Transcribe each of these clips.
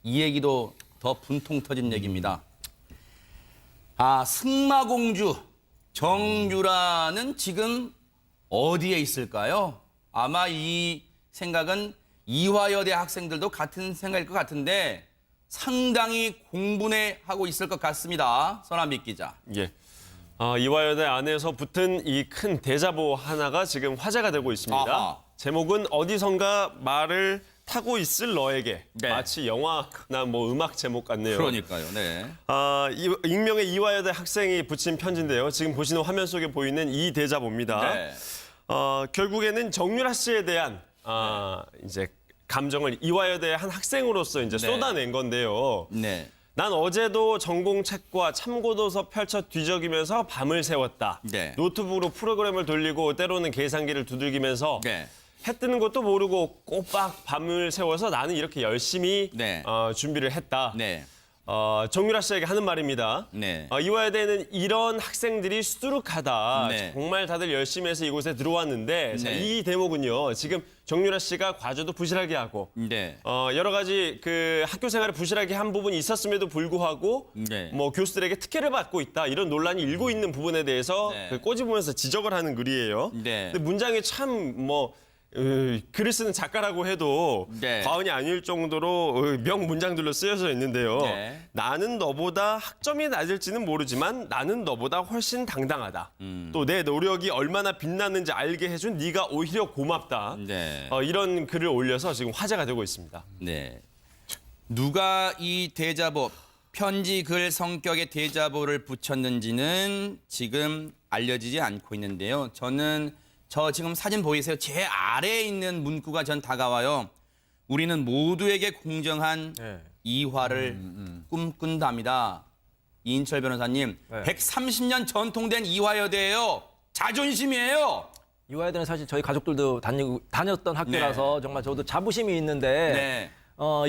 이 얘기도 더 분통 터진 얘기입니다. 아, 승마공주 정유라는 지금 어디에 있을까요? 아마 이 생각은 이화여대 학생들도 같은 생각일 것 같은데 상당히 공분해하고 있을 것 같습니다. 서남빛 기자. 예. 이화여대 안에서 붙은 이 큰 대자보 하나가 지금 화제가 되고 있습니다. 아하. 제목은 어디선가 말을 타고 있을 너에게. 네. 마치 영화나 뭐 음악 제목 같네요. 그러니까요. 네. 익명의 이화여대 학생이 붙인 편지인데요. 지금 보시는 화면 속에 보이는 이 대자보입니다. 네. 결국에는 정유라 씨에 대한 이제 감정을 이화여대 한 학생으로서 이제 네. 쏟아낸 건데요. 네. 난 어제도 전공책과 참고도서 펼쳐 뒤적이면서 밤을 새웠다. 네. 노트북으로 프로그램을 돌리고 때로는 계산기를 두들기면서 네. 해 뜨는 것도 모르고 꼬박 밤을 새워서 나는 이렇게 열심히 네. 준비를 했다. 네. 정유라 씨에게 하는 말입니다. 네. 이화여대는 이런 학생들이 수두룩하다. 네. 정말 다들 열심히 해서 이곳에 들어왔는데 자, 네. 이 대목은요. 지금 정유라 씨가 과제도 부실하게 하고 네. 여러 가지 그 학교 생활을 부실하게 한 부분이 있었음에도 불구하고 네. 뭐 교수들에게 특혜를 받고 있다 이런 논란이 일고 있는 부분에 대해서 네. 그 꼬집으면서 지적을 하는 글이에요. 네. 근데 문장이 참 뭐 글을 쓰는 작가라고 해도 네. 과언이 아닐 정도로 명문장들로 쓰여져 있는데요. 네. 나는 너보다 학점이 낮을지는 모르지만 나는 너보다 훨씬 당당하다. 또 내 노력이 얼마나 빛나는지 알게 해준 네가 오히려 고맙다. 네. 이런 글을 올려서 지금 화제가 되고 있습니다. 네. 누가 이 대자보, 편지 글 성격의 대자보를 붙였는지는 지금 알려지지 않고 있는데요. 저 지금 사진 보이세요? 제 아래에 있는 문구가 전 다가와요. 우리는 모두에게 공정한 이화를 꿈꾼답니다. 이인철 변호사님, 130년 전통된 이화여대예요. 자존심이에요. 이화여대는 사실 저희 가족들도 다녔던 학교라서 정말 저도 자부심이 있는데 네.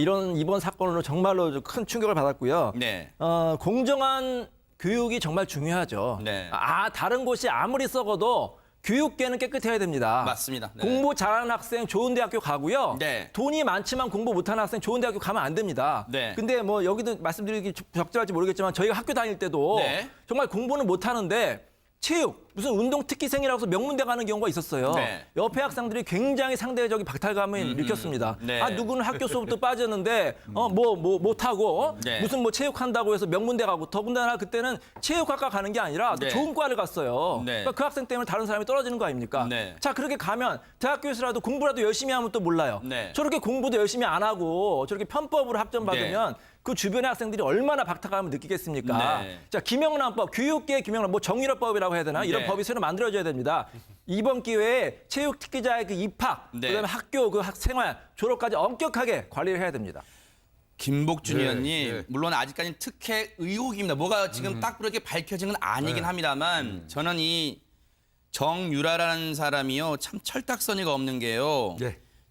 이번 사건으로 정말로 큰 충격을 받았고요. 네. 공정한 교육이 정말 중요하죠. 네. 다른 곳이 아무리 썩어도 교육계는 깨끗해야 됩니다. 맞습니다. 네. 공부 잘하는 학생 좋은 대학교 가고요. 네. 돈이 많지만 공부 못하는 학생 좋은 대학교 가면 안 됩니다. 네. 근데 뭐 여기도 말씀드리기 적절할지 모르겠지만 저희가 학교 다닐 때도 네. 정말 공부는 못하는데 체육, 무슨 운동 특기생이라고 해서 명문대 가는 경우가 있었어요. 네. 옆에 학생들이 굉장히 상대적인 박탈감을 느꼈습니다. 네. 누구는 학교 수업도 빠졌는데 못하고 네. 무슨 뭐 체육한다고 해서 명문대 가고 더군다나 그때는 체육학과 가는 게 아니라 또 네. 좋은 과를 갔어요. 네. 그러니까 그 학생 때문에 다른 사람이 떨어지는 거 아닙니까? 네. 자, 그렇게 가면 대학교에서라도 공부라도 열심히 하면 또 몰라요. 네. 저렇게 공부도 열심히 안 하고 저렇게 편법으로 학점 받으면 그 주변의 학생들이 얼마나 박탈감을 느끼겠습니까? 네. 자, 김영란법, 교육계의 김영란, 뭐 정유라법이라고 해야 되나? 이런 네. 법이 새로 만들어져야 됩니다. 이번 기회에 체육 특기자의 그 입학, 네. 그다음에 학교 그 생활, 졸업까지 엄격하게 관리를 해야 됩니다. 김복준 의원님, 물론 아직까지는 특혜 의혹입니다. 뭐가 지금 딱 그렇게 밝혀진 건 아니긴 합니다만 저는 이 정유라라는 사람이요 참 철딱서니가 없는 게요.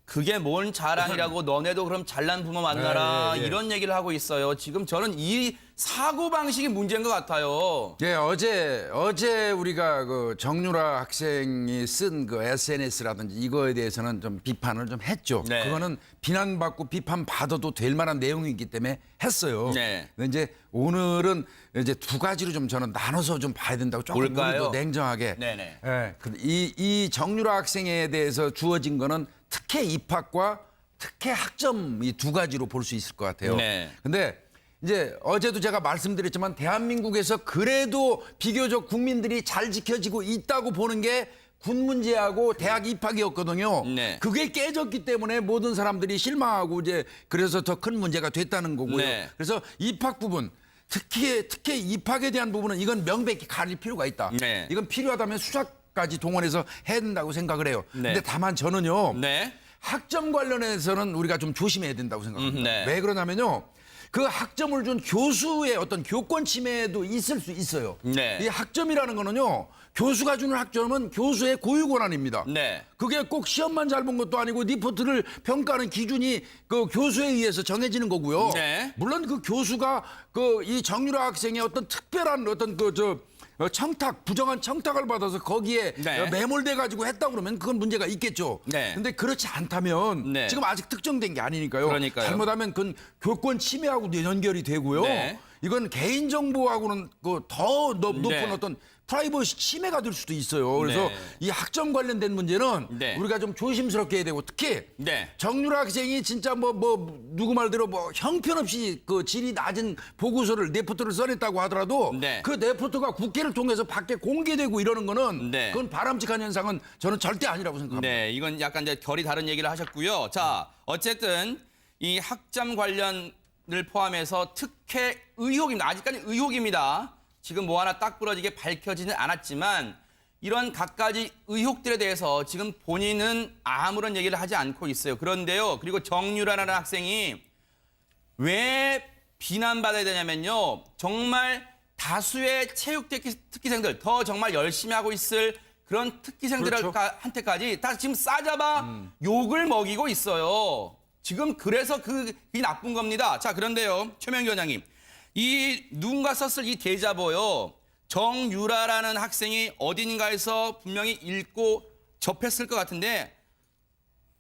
그게 뭔 자랑이라고 너네도 그럼 잘난 부모 만나라 이런 얘기를 하고 있어요. 지금 저는 이 사고방식이 문제인 것 같아요. 예, 어제 우리가 그 정유라 학생이 쓴 그 SNS라든지 이거에 대해서는 좀 비판을 좀 했죠. 네. 그거는 비난받고 비판받아도 될 만한 내용이기 때문에 했어요. 네. 근데 이제 오늘은 이제 두 가지로 좀 저는 나눠서 좀 봐야 된다고 조금 뭘까요? 우리도 냉정하게. 네네. 예, 이 정유라 학생에 대해서 주어진 거는 특혜 입학과 특혜 학점 이 두 가지로 볼 수 있을 것 같아요. 네. 근데 이제 어제도 제가 말씀드렸지만 대한민국에서 그래도 비교적 국민들이 잘 지켜지고 있다고 보는 게 군 문제하고 대학 입학이었거든요. 네. 그게 깨졌기 때문에 모든 사람들이 실망하고 이제 그래서 더 큰 문제가 됐다는 거고요. 네. 그래서 입학 부분 특히 입학에 대한 부분은 이건 명백히 가릴 필요가 있다. 네. 이건 필요하다면 수사까지 동원해서 해야 된다고 생각을 해요. 네. 근데 다만 저는요. 네. 학점 관련해서는 우리가 좀 조심해야 된다고 생각합니다. 네. 왜 그러냐면요. 그 학점을 준 교수의 어떤 교권 침해도 있을 수 있어요. 네. 이 학점이라는 거는요. 교수가 주는 학점은 교수의 고유 권한입니다. 네. 그게 꼭 시험만 잘 본 것도 아니고 리포트를 평가하는 기준이 그 교수에 의해서 정해지는 거고요. 네. 물론 그 교수가 그 이 정유라 학생의 어떤 특별한 어떤 청탁, 부정한 청탁을 받아서 거기에 네. 매몰돼 가지고 했다 그러면 그건 문제가 있겠죠. 네. 근데 그렇지 않다면 네. 지금 아직 특정된 게 아니니까요. 그러니까요. 잘못하면 그건 교권 침해하고도 연결이 되고요. 네. 이건 개인 정보하고는 더 높은 네. 어떤 프라이버시 침해가 될 수도 있어요. 그래서 네. 이 학점 관련된 문제는 네. 우리가 좀 조심스럽게 해야 되고 특히 네. 정유라 학생이 진짜 뭐 누구 말대로 뭐 형편없이 그 질이 낮은 보고서를 네포트를 써냈다고 하더라도 네. 그 네포트가 국회를 통해서 밖에 공개되고 이러는 거는 네. 그건 바람직한 현상은 저는 절대 아니라고 생각합니다. 네, 이건 약간 이제 결이 다른 얘기를 하셨고요. 자, 어쨌든 이 학점 관련을 포함해서 특혜 의혹입니다. 아직까지 의혹입니다. 지금 뭐 하나 딱 부러지게 밝혀지진 않았지만 이런 갖가지 의혹들에 대해서 지금 본인은 아무런 얘기를 하지 않고 있어요. 그런데요. 그리고 정유라라는 학생이 왜 비난받아야 되냐면요. 정말 다수의 체육 특기생들, 더 정말 열심히 하고 있을 그런 특기생들한테까지 다 지금 싸잡아 욕을 먹이고 있어요. 지금 그래서 그게 나쁜 겁니다. 자, 그런데요. 최명기 원장님. 이 누군가 썼을 이 대자보요. 정유라라는 학생이 어딘가에서 분명히 읽고 접했을 것 같은데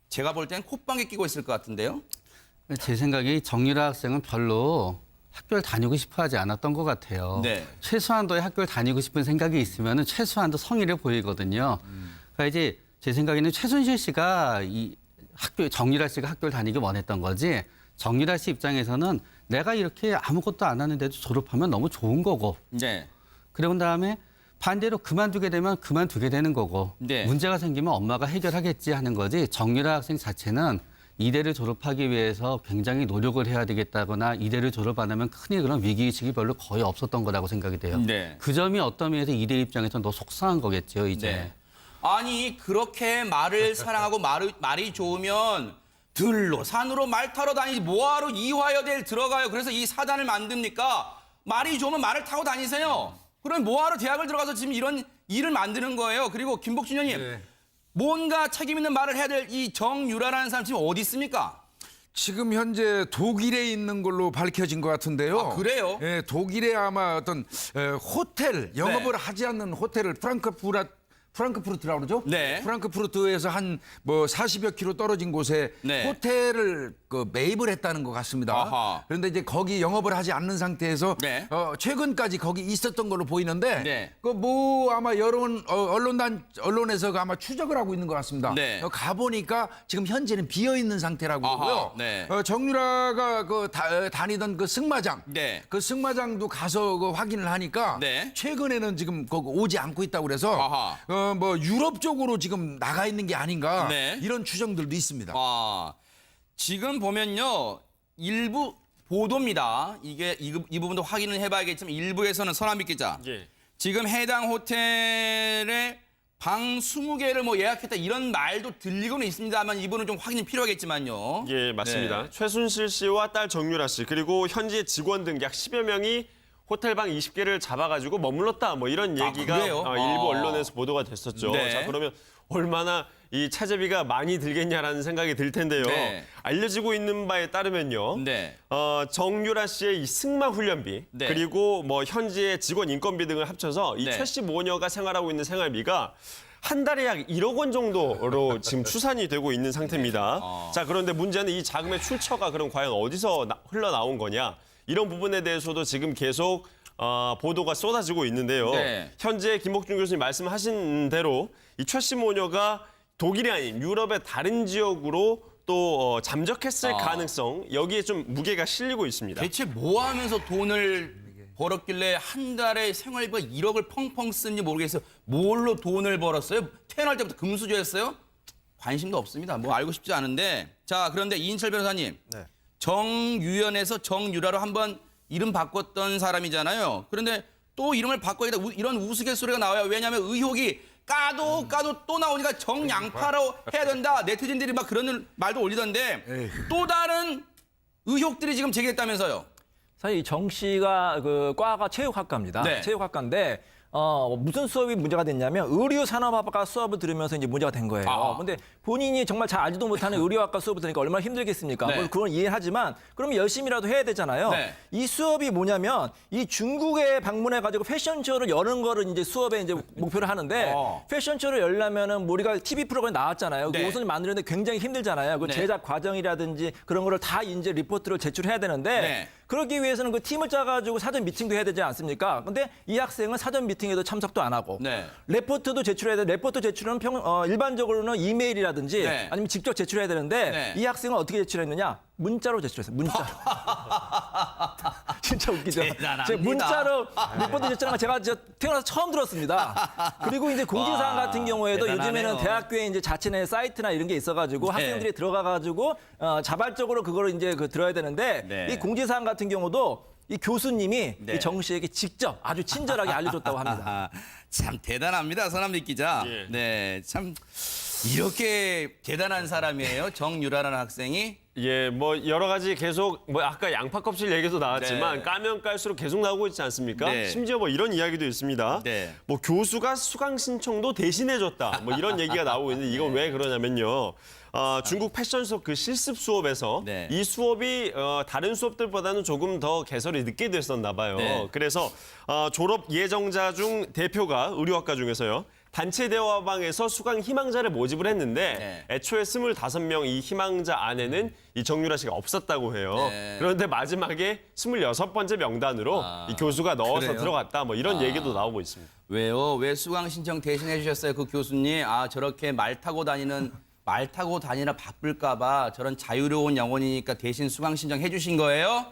제가 볼 때는 콧방귀 끼고 있을 것 같은데요. 제 생각에 정유라 학생은 별로 학교를 다니고 싶어 하지 않았던 것 같아요. 네. 최소한도의 학교를 다니고 싶은 생각이 있으면 최소한도 성의를 보이거든요. 그러니까 이제 제 생각에는 최순실 씨가 정유라 씨가 학교를 다니기 원했던 거지 정유라 씨 입장에서는 내가 이렇게 아무것도 안 하는데도 졸업하면 너무 좋은 거고 네. 그러고 다음에 반대로 그만두게 되면 그만두게 되는 거고 네. 문제가 생기면 엄마가 해결하겠지 하는 거지 정유라 학생 자체는 이대를 졸업하기 위해서 굉장히 노력을 해야 되겠다거나 이대를 졸업 안 하면 큰일 그런 위기의식이 별로 거의 없었던 거라고 생각이 돼요. 네. 그 점이 어떤 면에서 이대 입장에서는 더 속상한 거겠죠, 이제. 네. 아니 그렇게 말을 사랑하고 말이 좋으면 들로 산으로 말 타러 다니지 뭐하러 이화여대를 들어가요. 그래서 이 사단을 만듭니까? 말이 좋으면 말을 타고 다니세요. 그럼 뭐하러 대학을 들어가서 지금 이런 일을 만드는 거예요. 그리고 김복준 의원님 네. 뭔가 책임 있는 말을 해야 될 이 정유라라는 사람 지금 어디 있습니까? 지금 현재 독일에 있는 걸로 밝혀진 것 같은데요. 아, 그래요? 예, 독일에 아마 어떤 호텔 영업을 네. 하지 않는 호텔을 프랑크푸르트라고 그러죠? 네. 프랑크푸르트에서 한 뭐 40여 킬로 떨어진 곳에 네. 호텔을 매입을 했다는 것 같습니다. 아하. 그런데 이제 거기 영업을 하지 않는 상태에서 네. 최근까지 거기 있었던 걸로 보이는데 네. 그 뭐 아마 언론에서 아마 추적을 하고 있는 것 같습니다. 네. 가 보니까 지금 현재는 비어 있는 상태라고 아하, 그러고요. 네. 정유라가 다니던 그 승마장, 네. 그 승마장도 가서 확인을 하니까 네. 최근에는 지금 거기 오지 않고 있다고 그래서 아하. 뭐 유럽 쪽으로 지금 나가 있는 게 아닌가 네. 이런 추정들도 있습니다. 아, 지금 보면요. 일부 보도입니다. 이 부분도 확인을 해봐야겠지만 일부에서는 서남빛 기자. 예. 지금 해당 호텔에 방 20개를 뭐 예약했다 이런 말도 들리고는 있습니다만 이분은 좀 확인이 필요하겠지만요. 예, 맞습니다. 네. 최순실 씨와 딸 정유라 씨 그리고 현지 직원 등 약 10여 명이 호텔방 20개를 잡아가지고 머물렀다 뭐 이런 얘기가 그래요? 일부 언론에서 보도가 됐었죠. 네. 자 그러면 얼마나 이 차제비가 많이 들겠냐라는 생각이 들 텐데요. 네. 알려지고 있는 바에 따르면요. 네. 정유라 씨의 이 승마 훈련비 네. 그리고 뭐 현지의 직원 인건비 등을 합쳐서 이 네. 최 씨 모녀가 생활하고 있는 생활비가 한 달에 약 1억 원 정도로 지금 추산이 되고 있는 상태입니다. 자 그런데 문제는 이 자금의 출처가 그럼 과연 어디서 흘러나온 거냐 이런 부분에 대해서도 지금 계속 보도가 쏟아지고 있는데요. 네. 현재 김복준 교수님 말씀하신 대로 이 최 씨 모녀가 독일이 아닌 유럽의 다른 지역으로 또 잠적했을 가능성 여기에 좀 무게가 실리고 있습니다. 대체 뭐 하면서 돈을 벌었길래 한 달에 생활비가 1억을 펑펑 쓰는지 모르겠어요. 뭘로 돈을 벌었어요? 태어날 때부터 금수저였어요? 관심도 없습니다. 뭐 알고 싶지 않은데. 자, 그런데 이인철 변호사님. 네. 정유연에서 정유라로 한번 이름 바꿨던 사람이잖아요. 그런데 또 이름을 바꿔야 이런 우스갯소리가 나와요. 왜냐하면 의혹이 까도 또 나오니까 정양파로 해야 된다. 네티즌들이 막 그런 말도 올리던데 또 다른 의혹들이 지금 제기됐다면서요. 사실 이 정 씨가 그 과가 체육학과입니다. 네. 체육학과인데 무슨 수업이 문제가 됐냐면 의료산업학과 수업을 들으면서 이제 문제가 된 거예요. 근데 본인이 정말 잘 알지도 못하는 의료학과 수업을 들으니까 얼마나 힘들겠습니까? 네. 뭐 그건 이해하지만 그러면 열심히라도 해야 되잖아요. 네. 이 수업이 뭐냐면 이 중국에 방문해 가지고 패션쇼를 여는 거를 이제 수업에 이제 목표로 하는데 패션쇼를 열려면은 우리가 TV 프로그램에 나왔잖아요. 그 네. 옷을 만드는데 굉장히 힘들잖아요. 그 네. 제작 과정이라든지 그런 거를 다 이제 리포트를 제출해야 되는데 네. 그러기 위해서는 그 팀을 짜가지고 사전 미팅도 해야 되지 않습니까? 근데 이 학생은 사전 미팅에도 참석도 안 하고 네. 레포트도 제출해야 돼. 레포트 제출은 일반적으로는 이메일이라든지 네. 아니면 직접 제출해야 되는데 네. 이 학생은 어떻게 제출했느냐? 문자로 제출했어요. 문자로. 진짜 웃기죠. 대단합니다. 제가 문자로 리포트 제출한 거 제가 태어나서 처음 들었습니다. 그리고 이제 공지사항 같은 경우에도 대단하네요. 요즘에는 대학교에 이제 자체 내 사이트나 이런 게 있어가지고 네. 학생들이 들어가가지고 자발적으로 그거를 이제 들어야 되는데 네. 이 공지사항 같은 경우도 이 교수님이 네. 이 정 씨에게 직접 아주 친절하게 알려줬다고 합니다. 아, 참 대단합니다, 서남빛 기자. 예. 네, 참 이렇게 대단한 사람이에요, 정유라라는 학생이. 예, 뭐 여러 가지 계속 뭐 아까 양파 껍질 얘기도 나왔지만 네. 까면 깔수록 계속 나오고 있지 않습니까? 네. 심지어 뭐 이런 이야기도 있습니다. 네. 뭐 교수가 수강 신청도 대신해줬다. 뭐 이런 얘기가 나오고 있는데 이건 왜 그러냐면요. 중국 패션 수업 그 실습 수업에서 네. 이 수업이 다른 수업들보다는 조금 더 개설이 늦게 됐었나 봐요. 네. 그래서 졸업 예정자 중 대표가 의료학과 중에서요. 단체 대화방에서 수강 희망자를 모집을 했는데 네. 애초에 25명 이 희망자 안에는 이 정유라 씨가 없었다고 해요. 네. 그런데 마지막에 26번째 명단으로 이 교수가 넣어서 그래요? 들어갔다. 뭐 이런 얘기도 나오고 있습니다. 왜요? 왜 수강 신청 대신해 주셨어요, 그 교수님? 아, 저렇게 말 타고 다니나 바쁠까봐 저런 자유로운 영혼이니까 대신 수강 신청해 주신 거예요?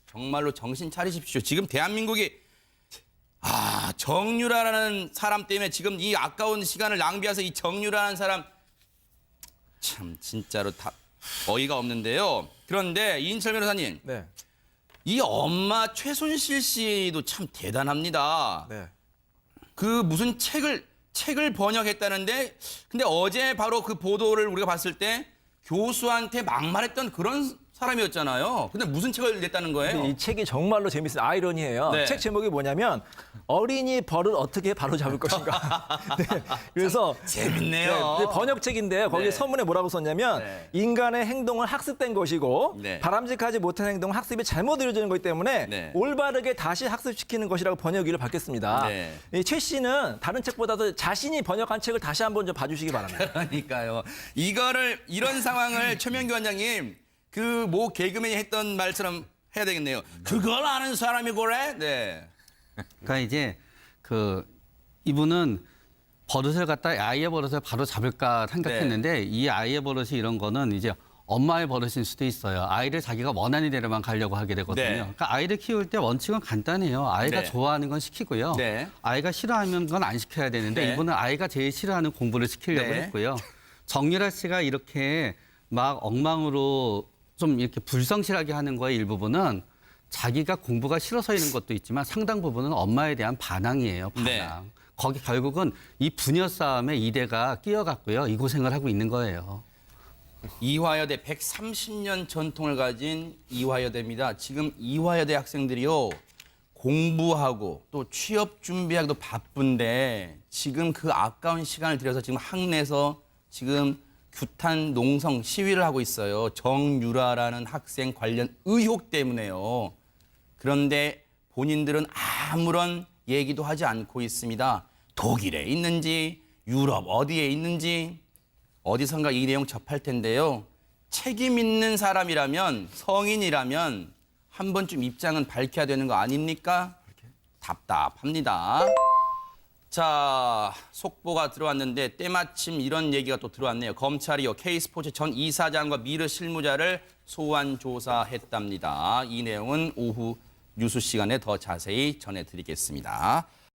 정말로 정신 차리십시오. 지금 대한민국이 정유라라는 사람 때문에 지금 이 아까운 시간을 낭비해서 이 정유라라는 사람 참 진짜로 다 어이가 없는데요. 그런데 이인철 변호사님, 네. 이 엄마 최순실 씨도 참 대단합니다. 네. 그 무슨 책을 번역했다는데 근데 어제 바로 그 보도를 우리가 봤을 때 교수한테 막말했던 그런 사람이었잖아요. 근데 무슨 책을 냈다는 거예요? 근데 이 책이 정말로 재밌어요. 아이러니해요. 네. 책 제목이 뭐냐면 어린이 벌을 어떻게 바로잡을 것인가. 네. 그래서 재밌네요. 네, 번역책인데 거기 네. 서문에 뭐라고 썼냐면 네. 인간의 행동은 학습된 것이고 네. 바람직하지 못한 행동은 학습이 잘못 이루어지는 거기 때문에 네. 올바르게 다시 학습시키는 것이라고 번역기를 밝혔습니다. 네. 이 최 씨는 다른 책보다도 자신이 번역한 책을 다시 한번 좀 봐주시기 바랍니다. 그러니까요. 이런 상황을 최명규 원장님 그 모 개그맨이 했던 말처럼 해야 되겠네요. 그걸 아는 사람이 그래? 네. 그러니까 이제 이분은 버릇을 갖다 아이의 버릇을 바로 잡을까 생각했는데 이 아이의 버릇이 이런 거는 이제 엄마의 버릇일 수도 있어요. 아이를 자기가 원하는 대로만 가려고 하게 되거든요. 네. 그러니까 아이를 키울 때 원칙은 간단해요. 아이가 네. 좋아하는 건 시키고요. 네. 아이가 싫어하는 건 안 시켜야 되는데 네. 이분은 아이가 제일 싫어하는 공부를 시키려고 네. 했고요. 정유라 씨가 이렇게 막 엉망으로 좀 이렇게 불성실하게 하는 거의 일부분은 자기가 공부가 싫어서이는 것도 있지만 상당 부분은 엄마에 대한 반항이에요. 반항. 네. 거기 결국은 이 부녀 싸움에 이대가 끼어갔고요. 이 고생을 하고 있는 거예요. 이화여대 130년 전통을 가진 이화여대입니다. 지금 이화여대 학생들이요. 공부하고 또 취업 준비하기도 바쁜데 지금 그 아까운 시간을 들여서 지금 학내에서 지금 규탄 농성 시위를 하고 있어요. 정유라라는 학생 관련 의혹 때문에요. 그런데 본인들은 아무런 얘기도 하지 않고 있습니다. 독일에 있는지 유럽 어디에 있는지 어디선가 이 내용 접할 텐데요. 책임 있는 사람이라면 성인이라면 한 번쯤 입장은 밝혀야 되는 거 아닙니까? 답답합니다. 자, 속보가 들어왔는데 때마침 이런 얘기가 또 들어왔네요. 검찰이요. K스포츠 전 이사장과 미르 실무자를 소환 조사했답니다. 이 내용은 오후 뉴스 시간에 더 자세히 전해드리겠습니다.